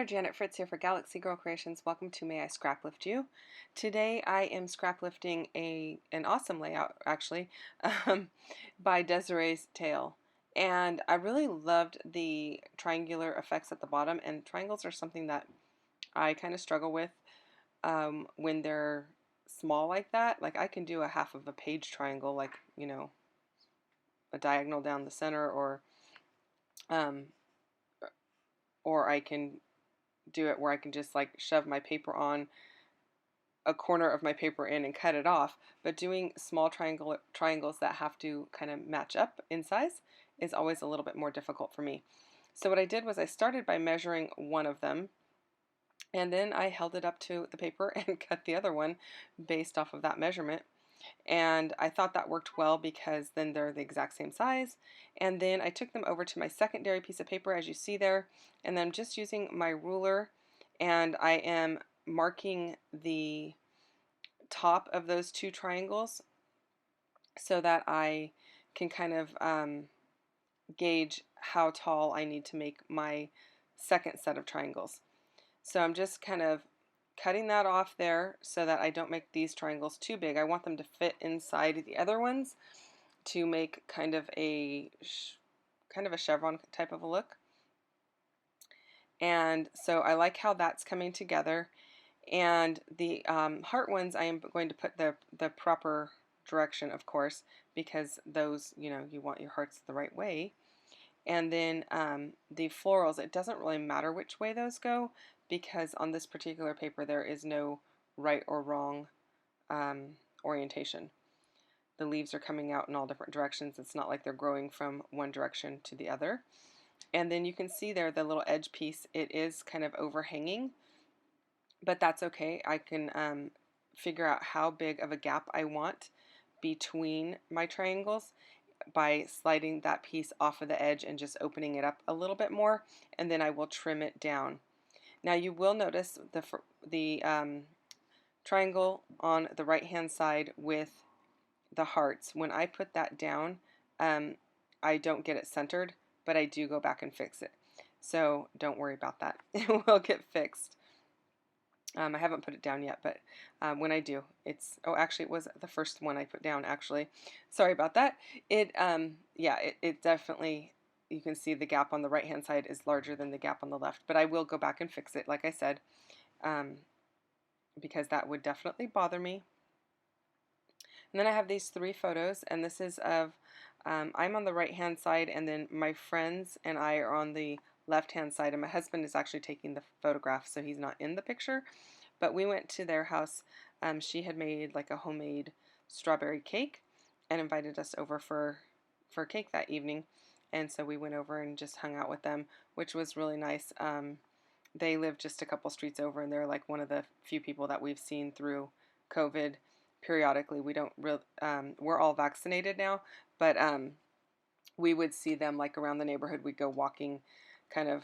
there, Janet Fritz here for Galaxy Girl Creations. Welcome to May I Scraplift You. Today I am scraplifting an awesome layout, actually, by Desiree's Tale. And I really loved the triangular effects at the bottom, and triangles are something that I kind of struggle with when they're small like that. Like I can do a half of a page triangle, like, you know, a diagonal down the center, um, or I can do it where I can just like shove my paper on a corner of my paper in and cut it off, but doing small triangles that have to kind of match up in size is always a little bit more difficult for me. So what I did was I started by measuring one of them, and then I held it up to the paper and cut the other one based off of that measurement. And I thought that worked well because then they're the exact same size. And then I took them over to my secondary piece of paper, as you see there, and then I'm just using my ruler, and I am marking the top of those two triangles so that I can kind of gauge how tall I need to make my second set of triangles. So I'm just kind of cutting that off there so that I don't make these triangles too big. I want them to fit inside the other ones to make kind of a chevron type of a look. And so I like how that's coming together. And the heart ones, I am going to put the proper direction, of course, because those, you know, you want your hearts the right way. And then the florals, it doesn't really matter which way those go, because on this particular paper there is no right or wrong orientation. The leaves are coming out in all different directions. It's not like they're growing from one direction to the other. And then you can see there the little edge piece, it is kind of overhanging, but that's okay. I can figure out how big of a gap I want between my triangles by sliding that piece off of the edge and just opening it up a little bit more, and then I will trim it down. Now you will notice the triangle on the right hand side with the hearts. When I put that down, I don't get it centered, but I do go back and fix it. So don't worry about that. It will get fixed. I haven't put it down yet, but when I do, actually it was the first one I put down, actually. Sorry about that. Yeah, it definitely, you can see the gap on the right hand side is larger than the gap on the left, but I will go back and fix it, like I said, because that would definitely bother me. And then I have these three photos, and this is of, I'm on the right hand side, and then my friends and I are on the left hand side, and my husband is actually taking the photograph, so he's not in the picture. But we went to their house. She had made like a homemade strawberry cake and invited us over for cake that evening, and so we went over and just hung out with them, which was really nice. They live just a couple streets over, and they're like one of the few people that we've seen through COVID periodically. We don't we're all vaccinated now, but we would see them like around the neighborhood. We'd go walking kind of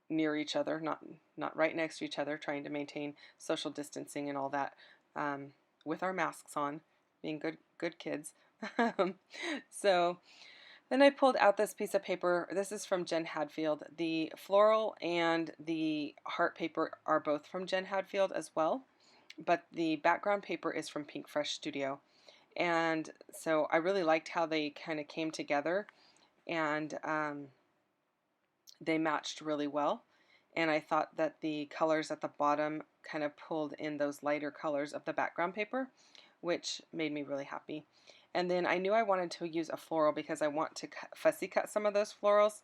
near each other, not right next to each other, trying to maintain social distancing and all that, with our masks on, being good kids. So then I pulled out this piece of paper. This is from Jen Hadfield. The floral and the heart paper are both from Jen Hadfield as well, but the background paper is from Pink Fresh Studio. And so I really liked how they kind of came together, and they matched really well. And I thought that the colors at the bottom kind of pulled in those lighter colors of the background paper, which made me really happy. And then I knew I wanted to use a floral because I want to fussy cut some of those florals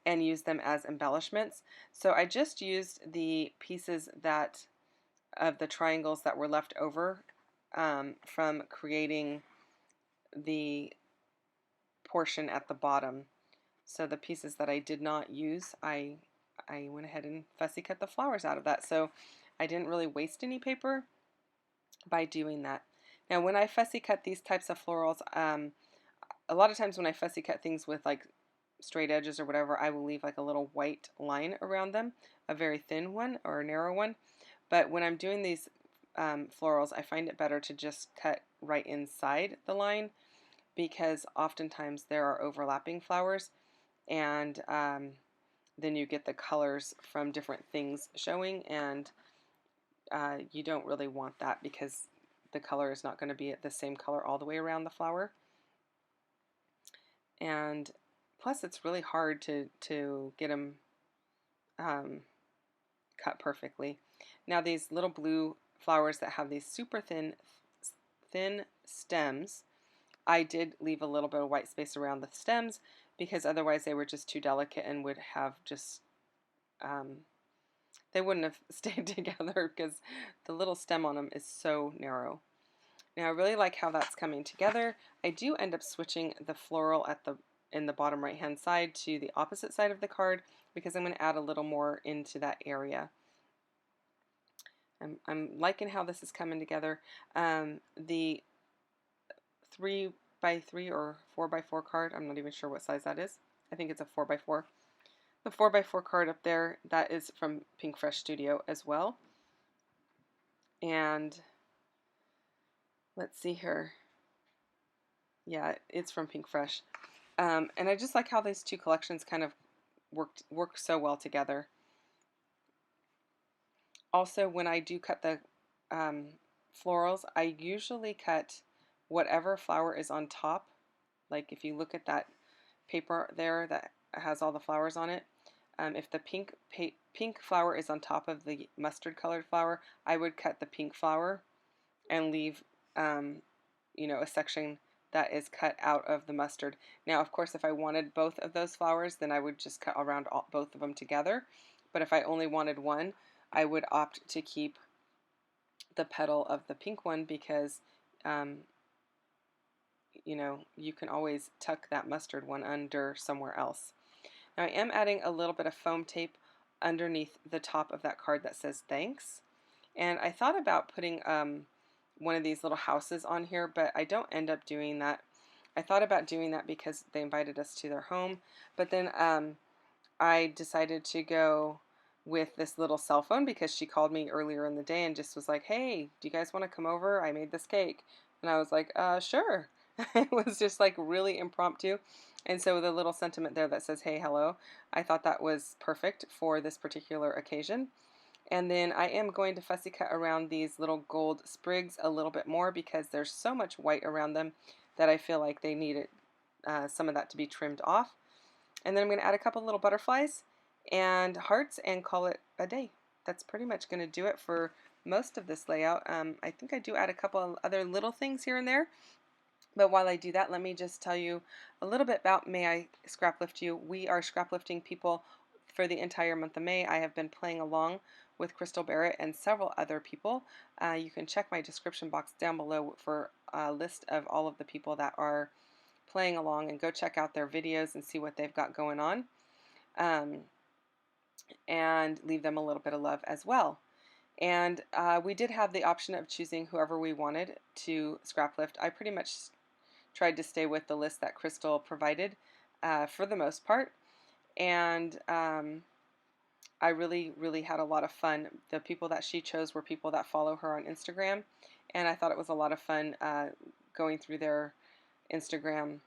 and use them as embellishments. So I just used the pieces of the triangles that were left over from creating the portion at the bottom. So the pieces that I did not use, I went ahead and fussy cut the flowers out of that. So I didn't really waste any paper by doing that. Now when I fussy cut these types of florals, a lot of times when I fussy cut things with like straight edges or whatever, I will leave like a little white line around them, a very thin one or a narrow one. But when I'm doing these florals, I find it better to just cut right inside the line, because oftentimes there are overlapping flowers, and then you get the colors from different things showing, and you don't really want that because the color is not going to be the same color all the way around the flower. And plus it's really hard to get them cut perfectly. Now these little blue flowers that have these super thin stems, I did leave a little bit of white space around the stems because otherwise they were just too delicate and would have just they wouldn't have stayed together because the little stem on them is so narrow. Now I really like how that's coming together. I do end up switching the floral in the bottom right hand side to the opposite side of the card because I'm going to add a little more into that area. I'm liking how this is coming together. The 3x3 or 4x4 card, I'm not even sure what size that is. I think it's a 4x4. The 4x4 card up there, that is from Pink Fresh Studio as well. And let's see here. Yeah, it's from Pink Fresh. And I just like how these two collections kind of work so well together. Also, when I do cut the florals, I usually cut whatever flower is on top. Like if you look at that paper there that has all the flowers on it, if the pink flower is on top of the mustard colored flower, I would cut the pink flower and leave you know, a section that is cut out of the mustard. Now of course if I wanted both of those flowers, then I would just cut around both of them together, but if I only wanted one, I would opt to keep the petal of the pink one because you know, you can always tuck that mustard one under somewhere else. Now I am adding a little bit of foam tape underneath the top of that card that says thanks, and I thought about putting one of these little houses on here, but I don't end up doing that. I thought about doing that because they invited us to their home, but then I decided to go with this little cell phone because she called me earlier in the day and just was like, hey, do you guys want to come over? I made this cake. And I was like, sure. It was just like really impromptu. And so the little sentiment there that says, hey, hello, I thought that was perfect for this particular occasion. And then I am going to fussy cut around these little gold sprigs a little bit more because there's so much white around them that I feel like they needed some of that to be trimmed off. And then I'm going to add a couple little butterflies and hearts and call it a day. That's pretty much going to do it for most of this layout. I think I do add a couple of other little things here and there. But while I do that, let me just tell you a little bit about May I Scraplift You. We are scraplifting people for the entire month of May. I have been playing along with Crystal Barrett and several other people. You can check my description box down below for a list of all of the people that are playing along, and go check out their videos and see what they've got going on, and leave them a little bit of love as well. And we did have the option of choosing whoever we wanted to scraplift. I pretty much tried to stay with the list that Crystal provided for the most part, and I really had a lot of fun. The people that she chose were people that follow her on Instagram, and I thought it was a lot of fun going through their Instagram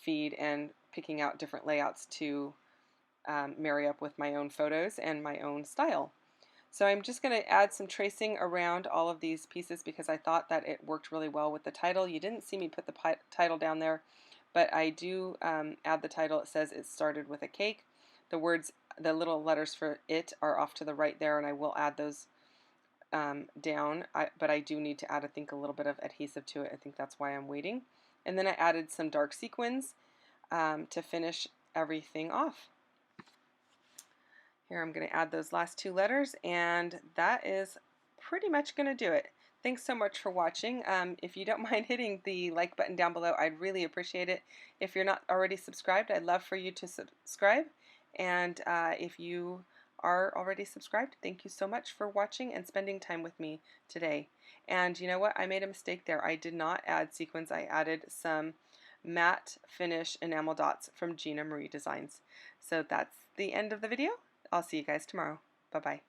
feed and picking out different layouts to marry up with my own photos and my own style. So I'm just going to add some tracing around all of these pieces because I thought that it worked really well with the title. You didn't see me put the title down there, but I do add the title. It says it started with a cake. The words, the little letters for it are off to the right there, and I will add those down, but I do need to add, I think, a little bit of adhesive to it. I think that's why I'm waiting. And then I added some dark sequins to finish everything off. Here I'm going to add those last two letters, and that is pretty much going to do it. Thanks so much for watching. If you don't mind hitting the like button down below, I'd really appreciate it. If you're not already subscribed, I'd love for you to subscribe. And if you are already subscribed, thank you so much for watching and spending time with me today. And you know what? I made a mistake there. I did not add sequins. I added some matte finish enamel dots from Gina Marie Designs. So that's the end of the video. I'll see you guys tomorrow. Bye-bye.